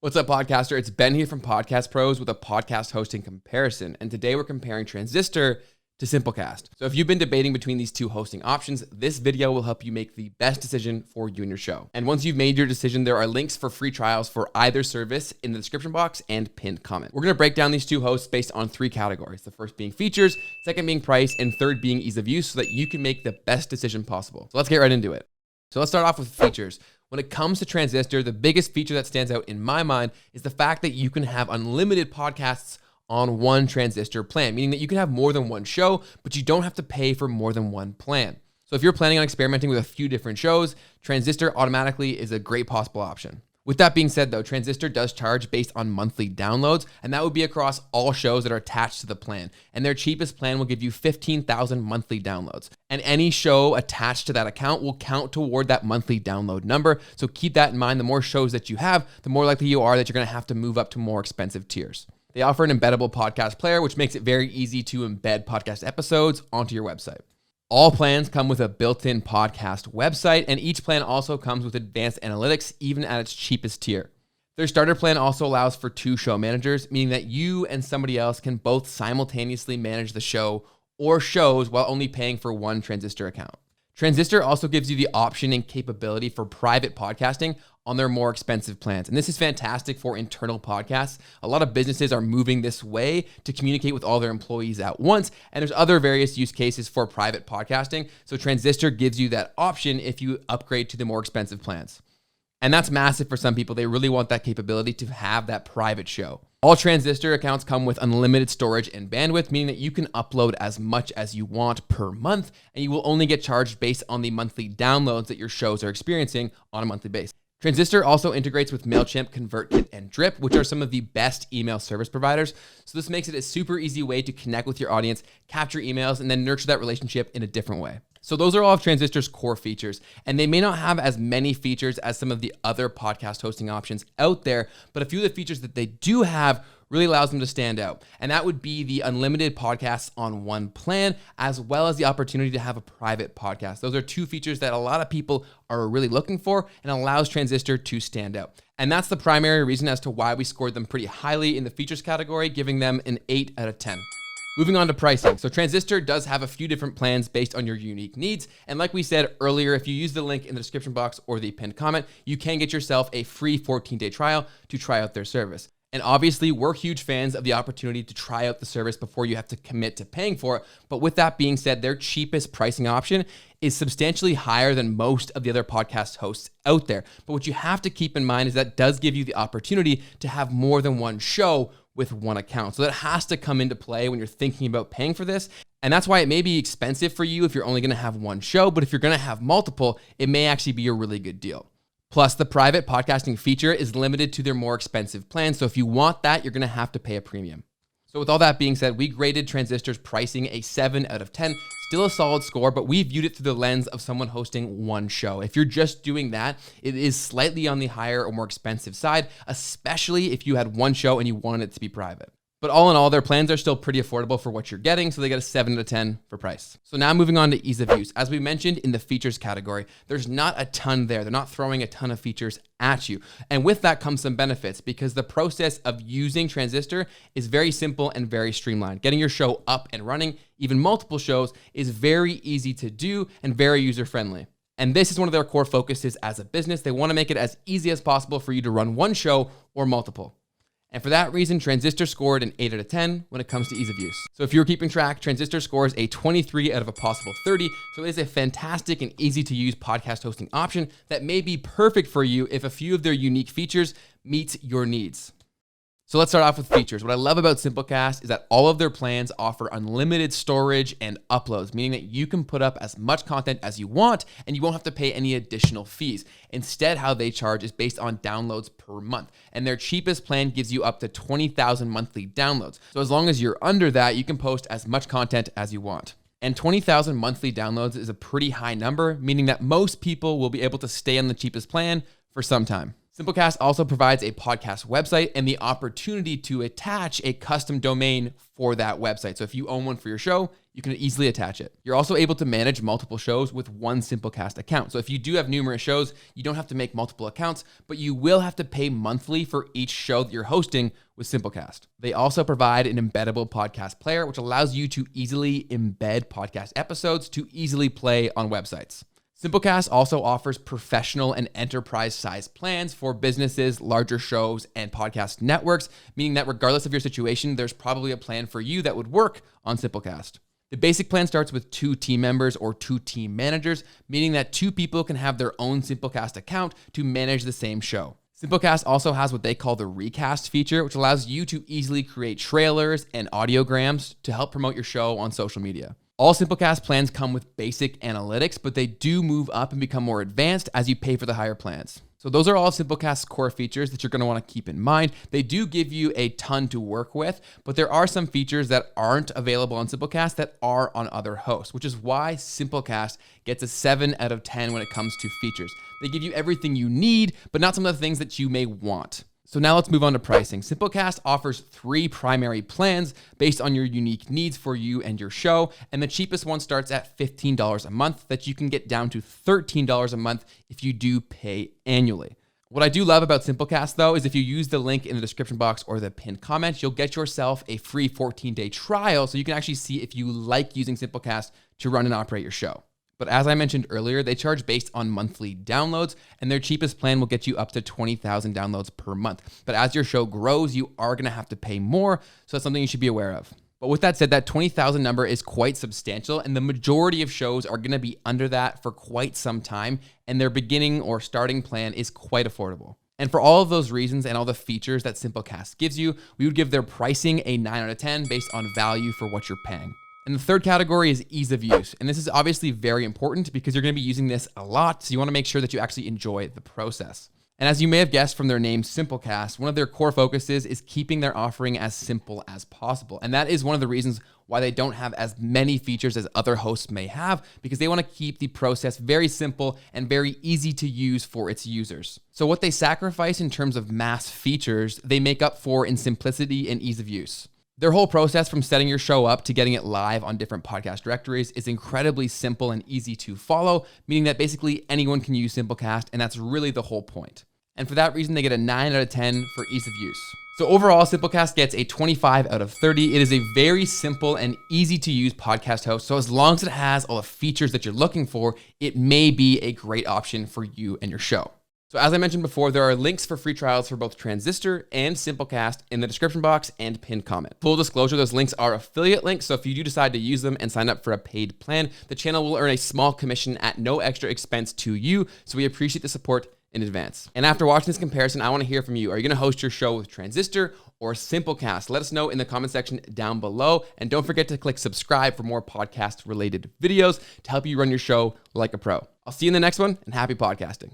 What's up, podcaster? It's Ben here from Podcast Pros with a podcast hosting comparison. And today we're comparing Transistor to Simplecast. So if you've been debating between these two hosting options, this video will help you make the best decision for you and your show. And once you've made your decision, there are links for free trials for either service in the description box and pinned comment. We're going to break down these two hosts based on three categories. The first being features, second being price, and third being ease of use so that you can make the best decision possible. So let's get right into it. So let's start off with features. When it comes to Transistor, the biggest feature that stands out in my mind is the fact that you can have unlimited podcasts on one Transistor plan, meaning that you can have more than one show, but you don't have to pay for more than one plan. So if you're planning on experimenting with a few different shows, Transistor automatically is a great possible option. With that being said though, Transistor does charge based on monthly downloads, and that would be across all shows that are attached to the plan. And their cheapest plan will give you 15,000 monthly downloads. And any show attached to that account will count toward that monthly download number. So keep that in mind. The more shows that you have, the more likely you are that you're gonna have to move up to more expensive tiers. They offer an embeddable podcast player, which makes it very easy to embed podcast episodes onto your website. All plans come with a built-in podcast website, and each plan also comes with advanced analytics, even at its cheapest tier. Their starter plan also allows for 2 show managers, meaning that you and somebody else can both simultaneously manage the show or shows while only paying for one Transistor account. Transistor also gives you the option and capability for private podcasting on their more expensive plans. And this is fantastic for internal podcasts. A lot of businesses are moving this way to communicate with all their employees at once. And there's other various use cases for private podcasting. So Transistor gives you that option if you upgrade to the more expensive plans. And that's massive for some people. They really want that capability to have that private show. All Transistor accounts come with unlimited storage and bandwidth, meaning that you can upload as much as you want per month, and you will only get charged based on the monthly downloads that your shows are experiencing on a monthly basis. Transistor also integrates with MailChimp, ConvertKit, and Drip, which are some of the best email service providers. So this makes it a super easy way to connect with your audience, capture emails, and then nurture that relationship in a different way. So those are all of Transistor's core features, and they may not have as many features as some of the other podcast hosting options out there, but a few of the features that they do have really allows them to stand out. And that would be the unlimited podcasts on one plan, as well as the opportunity to have a private podcast. Those are 2 features that a lot of people are really looking for and allows Transistor to stand out. And that's the primary reason as to why we scored them pretty highly in the features category, giving them an 8 out of 10. Moving on to pricing. So Transistor does have a few different plans based on your unique needs. And like we said earlier, if you use the link in the description box or the pinned comment, you can get yourself a free 14-day trial to try out their service. And obviously, we're huge fans of the opportunity to try out the service before you have to commit to paying for it. But with that being said, their cheapest pricing option is substantially higher than most of the other podcast hosts out there. But what you have to keep in mind is that does give you the opportunity to have more than one show with one account. So that has to come into play when you're thinking about paying for this. And that's why it may be expensive for you if you're only gonna have one show, but if you're gonna have multiple, it may actually be a really good deal. Plus, the private podcasting feature is limited to their more expensive plans. So if you want that, you're gonna have to pay a premium. So with all that being said, we graded Transistor's pricing a 7 out of 10. Still a solid score, but we viewed it through the lens of someone hosting one show. If you're just doing that, it is slightly on the higher or more expensive side, especially if you had one show and you wanted it to be private. But all in all, their plans are still pretty affordable for what you're getting, so they get a 7 out of 10 for price. So now moving on to ease of use. As we mentioned in the features category, there's not a ton there. They're not throwing a ton of features at you. And with that comes some benefits because the process of using Transistor is very simple and very streamlined. Getting your show up and running, even multiple shows, is very easy to do and very user-friendly. And this is one of their core focuses as a business. They want to make it as easy as possible for you to run one show or multiple. And for that reason, Transistor scored an 8 out of 10 when it comes to ease of use. So if you're keeping track, Transistor scores a 23 out of a possible 30. So it is a fantastic and easy to use podcast hosting option that may be perfect for you if a few of their unique features meet your needs. So let's start off with features. What I love about Simplecast is that all of their plans offer unlimited storage and uploads, meaning that you can put up as much content as you want and you won't have to pay any additional fees. Instead, how they charge is based on downloads per month. And their cheapest plan gives you up to 20,000 monthly downloads. So as long as you're under that, you can post as much content as you want. And 20,000 monthly downloads is a pretty high number, meaning that most people will be able to stay on the cheapest plan for some time. Simplecast also provides a podcast website and the opportunity to attach a custom domain for that website. So if you own one for your show, you can easily attach it. You're also able to manage multiple shows with one Simplecast account. So if you do have numerous shows, you don't have to make multiple accounts, but you will have to pay monthly for each show that you're hosting with Simplecast. They also provide an embeddable podcast player, which allows you to easily embed podcast episodes to easily play on websites. Simplecast also offers professional and enterprise-sized plans for businesses, larger shows, and podcast networks, meaning that regardless of your situation, there's probably a plan for you that would work on Simplecast. The basic plan starts with 2 team members or 2 team managers, meaning that 2 people can have their own Simplecast account to manage the same show. Simplecast also has what they call the recast feature, which allows you to easily create trailers and audiograms to help promote your show on social media. All Simplecast plans come with basic analytics, but they do move up and become more advanced as you pay for the higher plans. So those are all Simplecast's core features that you're going to want to keep in mind. They do give you a ton to work with, but there are some features that aren't available on Simplecast that are on other hosts, which is why Simplecast gets a 7 out of 10 when it comes to features. They give you everything you need, but not some of the things that you may want. So now let's move on to pricing. Simplecast offers 3 primary plans based on your unique needs for you and your show, and the cheapest one starts at $15 a month that you can get down to $13 a month if you do pay annually. What I do love about Simplecast though is if you use the link in the description box or the pinned comment, you'll get yourself a free 14-day trial so you can actually see if you like using Simplecast to run and operate your show. But as I mentioned earlier, they charge based on monthly downloads, and their cheapest plan will get you up to 20,000 downloads per month. But as your show grows, you are going to have to pay more, so that's something you should be aware of. But with that said, that 20,000 number is quite substantial, and the majority of shows are going to be under that for quite some time, and their beginning or starting plan is quite affordable. And for all of those reasons and all the features that Simplecast gives you, we would give their pricing a 9 out of 10 based on value for what you're paying. And the third category is ease of use. And this is obviously very important because you're going to be using this a lot. So you want to make sure that you actually enjoy the process. And as you may have guessed from their name, Simplecast, one of their core focuses is keeping their offering as simple as possible. And that is one of the reasons why they don't have as many features as other hosts may have, because they want to keep the process very simple and very easy to use for its users. So what they sacrifice in terms of mass features, they make up for in simplicity and ease of use. Their whole process from setting your show up to getting it live on different podcast directories is incredibly simple and easy to follow, meaning that basically anyone can use Simplecast, and that's really the whole point. And for that reason, they get a 9 out of 10 for ease of use. So overall, Simplecast gets a 25 out of 30. It is a very simple and easy to use podcast host. So as long as it has all the features that you're looking for, it may be a great option for you and your show. So as I mentioned before, there are links for free trials for both Transistor and Simplecast in the description box and pinned comment. Full disclosure, those links are affiliate links, so if you do decide to use them and sign up for a paid plan, the channel will earn a small commission at no extra expense to you, so we appreciate the support in advance. And after watching this comparison, I want to hear from you. Are you going to host your show with Transistor or Simplecast? Let us know in the comment section down below, and don't forget to click subscribe for more podcast-related videos to help you run your show like a pro. I'll see you in the next one, and happy podcasting.